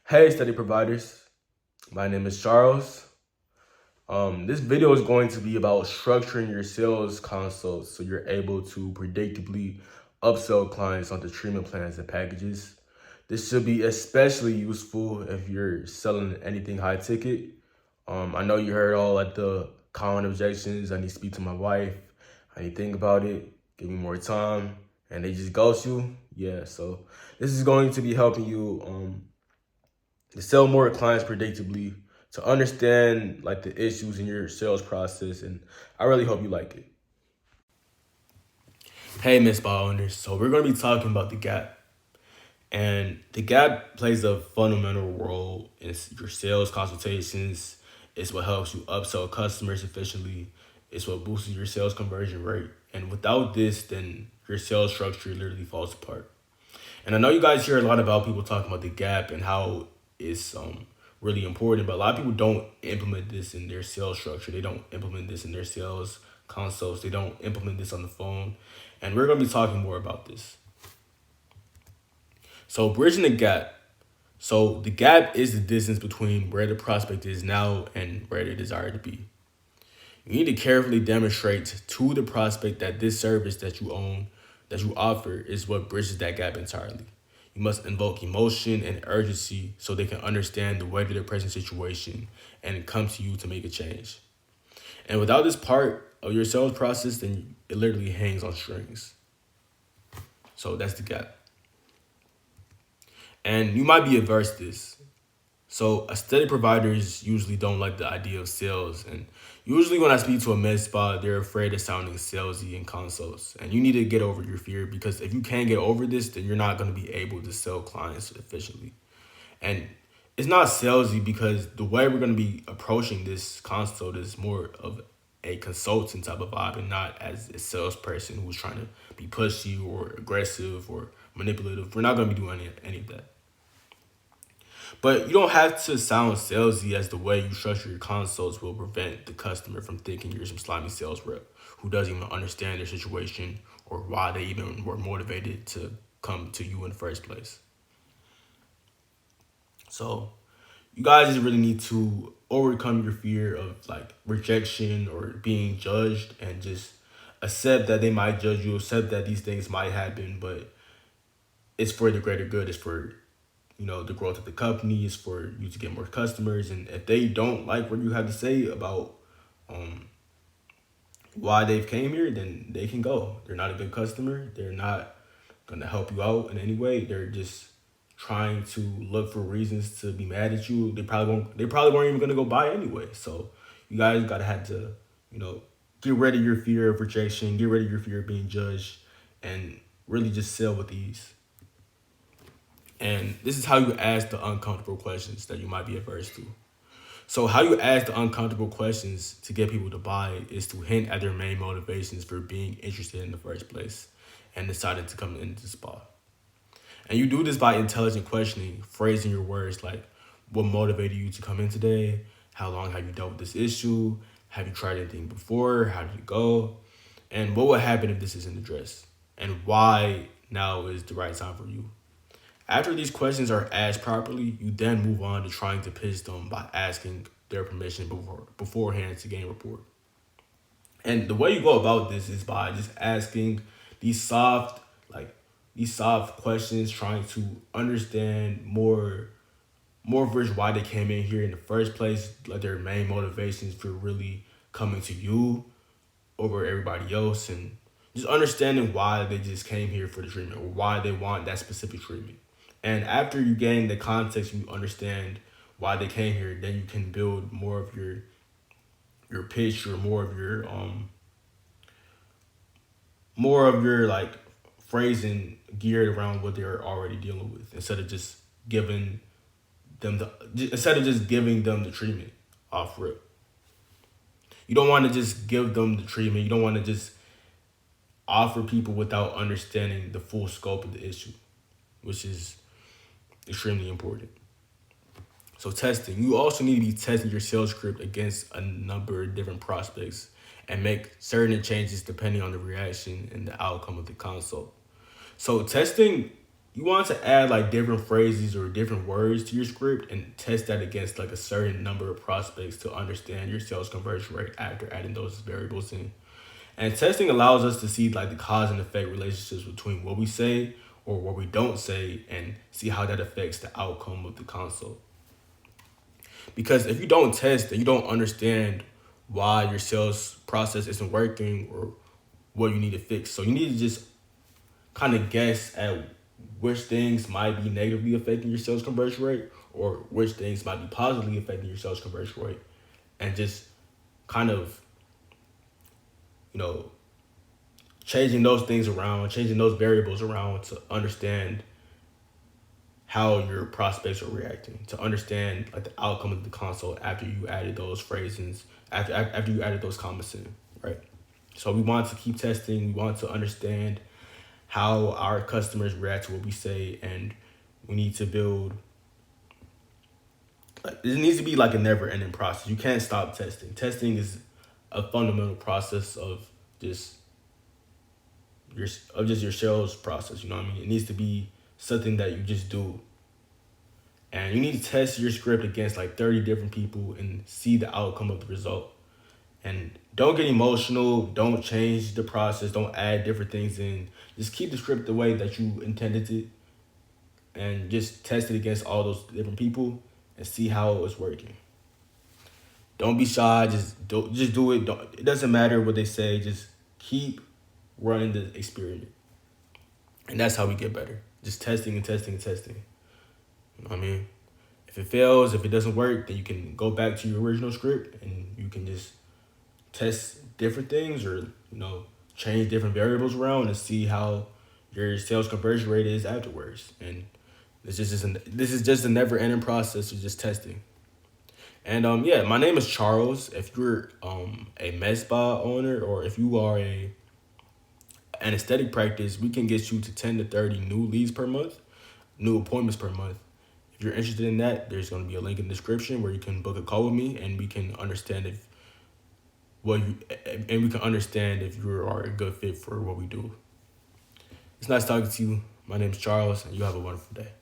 Hey, study providers. My name is Charles. This video is going to be about structuring your sales console so you're able to predictably upsell clients onto treatment plans and packages. This should be especially useful if you're selling anything high ticket. I know you heard all like the common objections. I need to speak to my wife. I need to think about it. Give me more time, and they just ghost you. Yeah, so this is going to be helping you to sell more clients predictably, to understand like the issues in your sales process, and I really hope you like it. Hey, Miss Ball owners. So we're gonna be talking about the gap, and the gap plays a fundamental role in your sales consultations. It's what helps you upsell customers efficiently. It's what boosts your sales conversion rate. And without this, then your sales structure literally falls apart. And I know you guys hear a lot about people talking about the gap and how it's really important, but a lot of people don't implement this in their sales structure. They don't implement this in their sales consults. They don't implement this on the phone. And we're gonna be talking more about this. So bridging the gap. So the gap is the distance between where the prospect is now and where they desire to be. You need to carefully demonstrate to the prospect that this service that you own, that you offer, is what bridges that gap entirely. You must invoke emotion and urgency so they can understand the weight of their present situation and come to you to make a change. And without this part of your sales process, then it literally hangs on strings. So that's the gap. And you might be averse to this. So aesthetic providers usually don't like the idea of sales, and usually when I speak to a med spa, they're afraid of sounding salesy in consults. And you need to get over your fear, because if you can't get over this, then you're not going to be able to sell clients efficiently. And it's not salesy because the way we're going to be approaching this consult is more of a consultant type of vibe, and not as a salesperson who's trying to be pushy or aggressive or manipulative. We're not going to be doing any of that. But you don't have to sound salesy, as the way you structure your consults will prevent the customer from thinking you're some slimy sales rep who doesn't even understand their situation or why they even were motivated to come to you in the first place. So you guys just really need to overcome your fear of like rejection or being judged, and just accept that they might judge you, accept that these things might happen, but it's for the greater good. It's for the growth of the company, is for you to get more customers. And if they don't like what you have to say about um why they've came here, then they can go. They're not a good customer. They're not gonna help you out in any way. They're just trying to look for reasons to be mad at you. They probably weren't even gonna go buy anyway. So you guys gotta have to, you know, get rid of your fear of rejection, get rid of your fear of being judged, and really just sell with ease. And this is how you ask the uncomfortable questions that you might be averse to. So how you ask the uncomfortable questions to get people to buy is to hint at their main motivations for being interested in the first place and decided to come into the spa. And you do this by intelligent questioning, phrasing your words like, what motivated you to come in today? How long have you dealt with this issue? Have you tried anything before? How did it go? And what would happen if this isn't addressed? And why now is the right time for you? After these questions are asked properly, you then move on to trying to pitch them by asking their permission beforehand to gain rapport. And the way you go about this is by just asking these soft, like these soft questions, trying to understand more of which why they came in here in the first place, like their main motivations for really coming to you over everybody else, and just understanding why they just came here for the treatment or why they want that specific treatment. And after you gain the context and you understand why they came here, then you can build more of your pitch, or more of your like phrasing geared around what they're already dealing with, instead of just giving giving them the treatment off rip. You don't want to just give them the treatment. You don't want to just offer people without understanding the full scope of the issue, which is extremely important. So testing. You also need to be testing your sales script against a number of different prospects and make certain changes depending on the reaction and the outcome of the consult. So testing you want to add like different phrases or different words to your script and test that against like a certain number of prospects to understand your sales conversion rate after adding those variables in. And testing allows us to see like the cause and effect relationships between what we say or what we don't say and see how that affects the outcome of the consult. Because if you don't test and you don't understand why your sales process isn't working or what you need to fix. So you need to just kind of guess at which things might be negatively affecting your sales conversion rate or which things might be positively affecting your sales conversion rate, and just kind of, you know, changing those things around, changing those variables around to understand how your prospects are reacting, to understand like the outcome of the consult after you added those phrases, after you added those comments in, right? So we want to keep testing. We want to understand how our customers react to what we say, and we need to build. Like, it needs to be like a never-ending process. You can't stop testing. Testing is a fundamental process of just your sales process. You know what I mean? It needs to be something that you just do. And you need to test your script against like 30 different people and see the outcome of the result. And don't get emotional. Don't change the process. Don't add different things in. Just keep the script the way that you intended it, and just test it against all those different people and see how it's working. Don't be shy. Just do it. It doesn't matter what they say. Just keep running the experiment, and that's how we get better. Just testing and testing and testing. You know what I mean? If it fails, if it doesn't work, then you can go back to your original script and you can just test different things, or change different variables around and see how your sales conversion rate is afterwards. And this is just a never ending process of just testing. And yeah, my name is Charles. If you're a med spa owner, or if you are an aesthetic practice, we can get you to 10 to 30 new leads per month, new appointments per month. If you're interested in that, there's going to be a link in the description where you can book a call with me, and we can understand if you are a good fit for what we do. It's nice talking to you. My name is Charles, and you have a wonderful day.